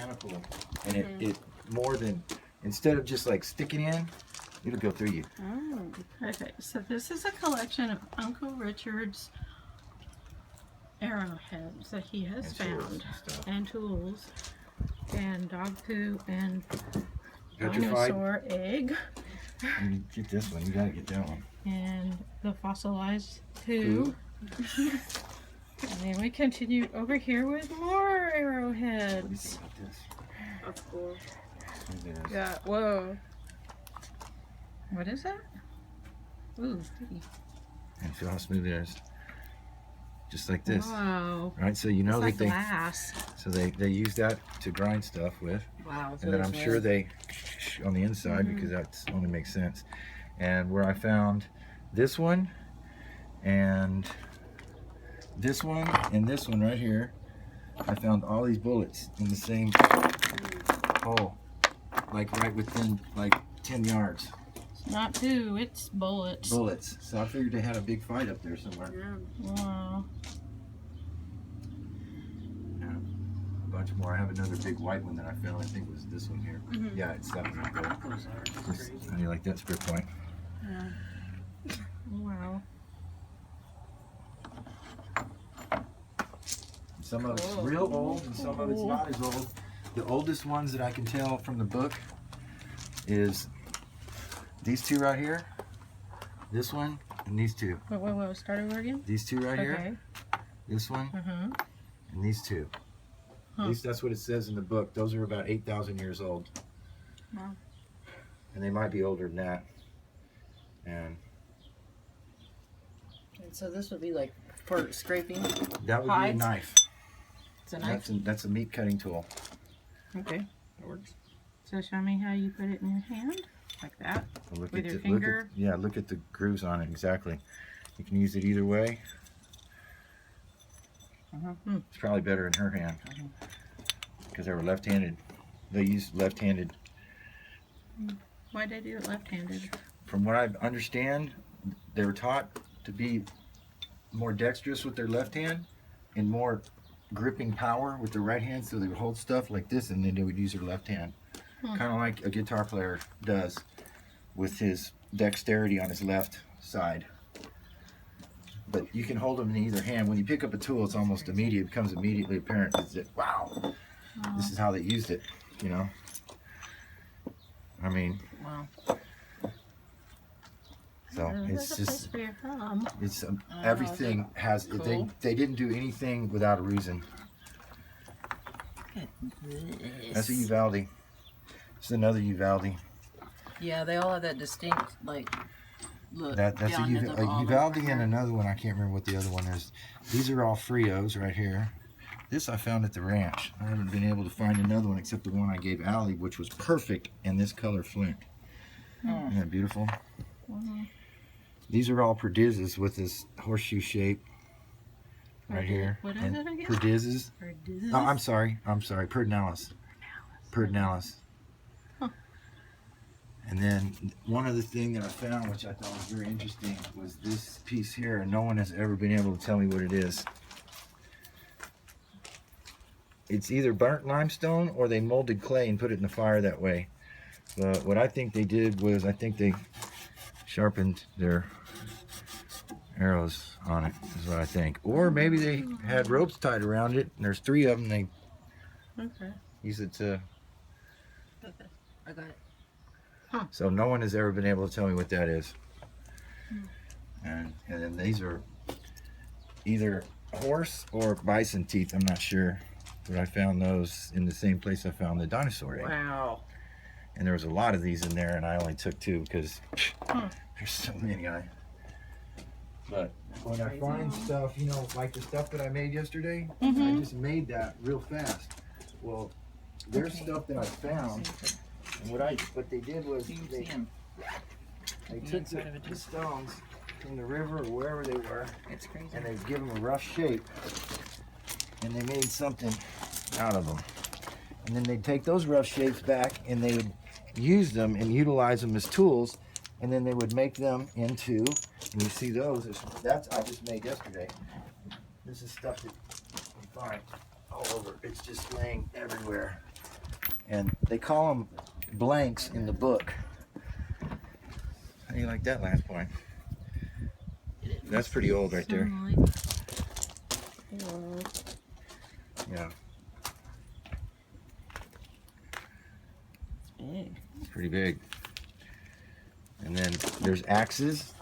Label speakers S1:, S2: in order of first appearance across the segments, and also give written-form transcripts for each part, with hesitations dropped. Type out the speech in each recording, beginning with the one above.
S1: mechanical, and it more than, instead of just like sticking in, it'll go through you.
S2: Oh, okay. So this is a collection of Uncle Richard's arrowheads that he has found, and tools, and dog poo, and dinosaur egg.
S1: You get this one. You gotta get that one.
S2: And the fossilized poo. And then we continue over here with more arrowheads.
S3: That's cool.
S2: Yeah, whoa. What is that? Ooh, pretty.
S1: And feel how smooth it is. Just like this.
S2: Wow.
S1: Right? So you know
S2: It's
S1: that
S2: like glass.
S1: so they use that to grind stuff with.
S3: Wow.
S1: And then I'm sure they on the inside because that only makes sense. And where I found this one and this one and this one right here, I found all these bullets in the same hole, like right within like 10 yards.
S2: It's not poo, it's bullets.
S1: Bullets. So I figured they had a big fight up there somewhere.
S2: Wow.
S1: Yeah. A bunch more. I have another big white one that I found. I think it was this one here. Yeah, it's that one right there. How do you like that spear point?
S2: Yeah. Wow.
S1: Some of it's real old and some of it's not as old. The oldest ones that I can tell from the book is these two right here, this one, and these two.
S2: Wait, start over again?
S1: These two right here, this one, and these two. At least that's what it says in the book. Those are about 8,000 years old.
S2: Wow.
S1: And they might be older than that. And
S3: so this would be like for scraping.
S1: that would be a knife.
S3: It's a knife.
S1: That's a meat cutting tool.
S2: Okay, that works. So show me how you put it in your hand, like that,
S1: Look
S2: with
S1: at
S2: your
S1: the,
S2: finger.
S1: look at the grooves on it, exactly. You can use it either way. It's probably better in her hand because they were left-handed. They used left-handed.
S2: Why'd they do it left-handed?
S1: From what I understand, they were taught to be more dexterous with their left hand and more gripping power with their right hand, so they would hold stuff like this and then they would use their left hand. Kind of like a guitar player does with his dexterity on his left side. But you can hold them in either hand. When you pick up a tool, it's almost immediate. It becomes immediately apparent that, wow, this is how they used it, you know? I mean,
S3: Wow.
S1: so it's just, it's everything has,
S3: cool.
S1: they didn't do anything without a reason. That's a Uvalde. It's another Uvalde.
S3: Yeah, they all have that distinct, like, look.
S1: That's a Uvalde and another one. I can't remember what the other one is. These are all Frios right here. This I found at the ranch. I haven't been able to find another one except the one I gave Allie, which was perfect in this color flint. Isn't that beautiful? These are all perdizes with this horseshoe shape right here.
S2: What is it again?
S1: Perdizes. Oh, I'm sorry. Perdinalis. Perdinalis. And then one other thing that I found, which I thought was very interesting, was this piece here, and no one has ever been able to tell me what it is. It's either burnt limestone or they molded clay and put it in the fire that way. But what I think they did was, I think they sharpened their arrows on it, is what I think. Or maybe they had ropes tied around it, and there's 3 of them, they use it to...
S3: I got it.
S1: So no one has ever been able to tell me what that is. And then these are either horse or bison teeth, I'm not sure. But I found those in the same place I found the dinosaur egg.
S3: Wow.
S1: And there was a lot of these in there, and I only took 2 because there's so many. But when I find stuff, you know, like the stuff that I made yesterday, I just made that real fast. Well, there's stuff that I found. And what they did was they took the stones from the river or wherever they were, and they give them a rough shape, and they made something out of them. And then they'd take those rough shapes back and they would use them and utilize them as tools, and then they would make them into, and you see those, that's I just made yesterday. This is stuff that you find all over. It's just laying everywhere. and they call them blanks in the book. How do you like that last point? That's pretty old right there. Yeah.
S3: It's big.
S1: It's pretty big. And then there's axes,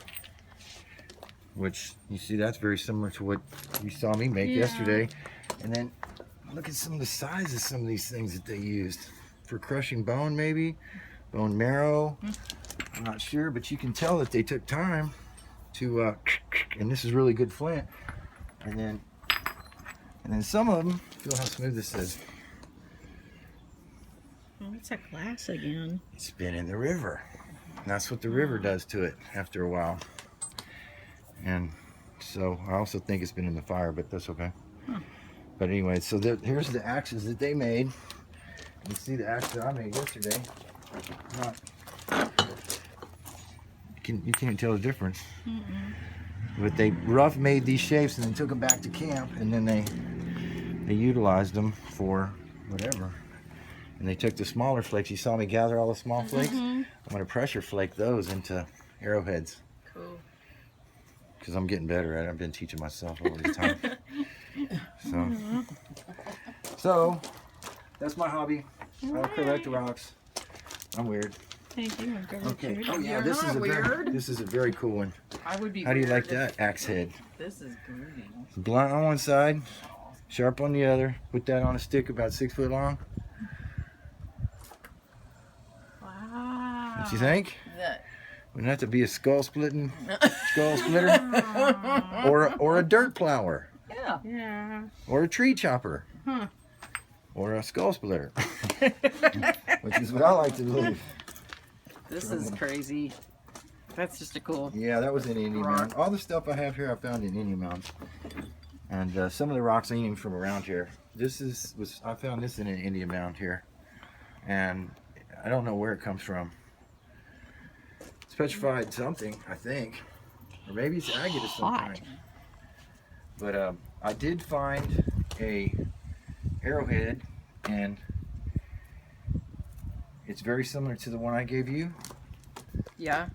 S1: which you see that's very similar to what you saw me make yesterday. And then look at some of the size of some of these things that they used for crushing bone, maybe bone marrow. I'm not sure, but you can tell that they took time to and this is really good flint. And then some of them, feel how smooth this is.
S2: Oh, it's a glass again.
S1: It's been in the river. And that's what the river does to it after a while. And so I also think it's been in the fire, but that's okay. But anyway, so here's the axes that they made. You see the axe that I made yesterday. You can't tell the difference. But they rough made these shapes and then took them back to camp, and then they utilized them for whatever. And they took the smaller flakes. You saw me gather all the small flakes. I'm going to pressure flake those into arrowheads.
S3: Cool.
S1: Because I'm getting better at it. I've been teaching myself over this time. So that's my hobby. I collect rocks. I'm weird.
S2: Thank you. I'm good.
S1: Okay. Oh yeah,
S3: You're
S1: this is
S3: not weird.
S1: this is a very cool one.
S3: I would be.
S1: How do you like
S3: weird if-
S1: that axe head?
S3: This is groovy.
S1: Blunt on one side, sharp on the other. Put that on a stick about 6 foot long.
S2: Wow.
S1: What you think?
S3: That.
S1: Wouldn't that to be a skull splitter, or a dirt plower,
S3: Yeah.
S2: Yeah.
S1: or a tree chopper,
S2: Huh.
S1: or a skull splitter, which is what I like to believe.
S3: This is crazy. That's just a cool.
S1: Yeah, that was in Indian Mound. All the stuff I have here I found in Indian Mound. And some of the rocks ain't even from around here. I found this in an Indian Mound here. And I don't know where it comes from. It's petrified something, I think. Or maybe it's agate of some
S2: Hot.
S1: kind. But I did find a arrowhead, and it's very similar to the one I gave you.
S3: Yeah.